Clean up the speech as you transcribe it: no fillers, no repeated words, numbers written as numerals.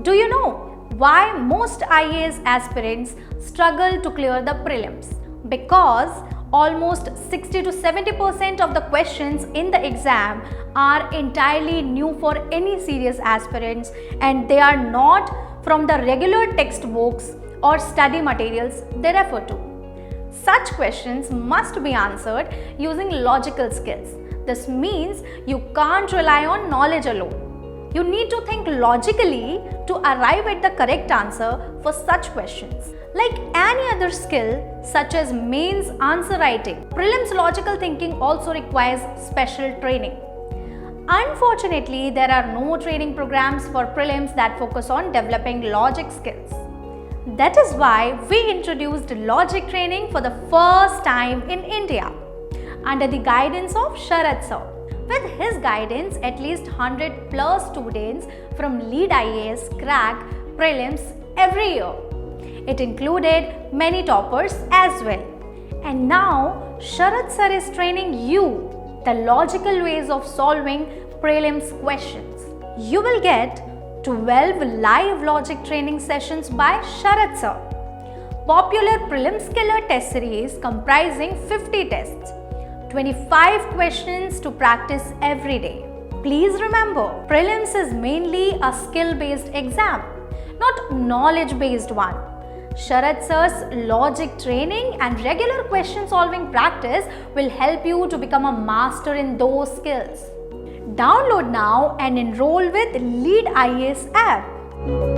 Do you know why most IAS aspirants struggle to clear the prelims? Because almost 60 to 70% of the questions in the exam are entirely new for any serious aspirants, and they are not from the regular textbooks or study materials they refer to. Such questions must be answered using logical skills. This means you can't rely on knowledge alone. You need to think logically to arrive at the correct answer for such questions. Like any other skill, such as mains answer writing, prelims logical thinking also requires special training. Unfortunately, there are no training programs for prelims that focus on developing logic skills. That is why we introduced logic training for the first time in India under the guidance of Sarath Sir. With his guidance, at least 100 plus students from LeadIAS crack prelims every year. It included many toppers as well. And now, Sarath Sir is training you the logical ways of solving prelims questions. You will get 12 live logic training sessions by Sarath Sir. Popular prelims killer test series comprising 50 tests. 25 questions to practice every day. Please remember, prelims is mainly a skill-based exam, not knowledge-based one. Sarath Sir's logic training and regular question solving practice will help you to become a master in those skills. Download now and enroll with LeadIAS app.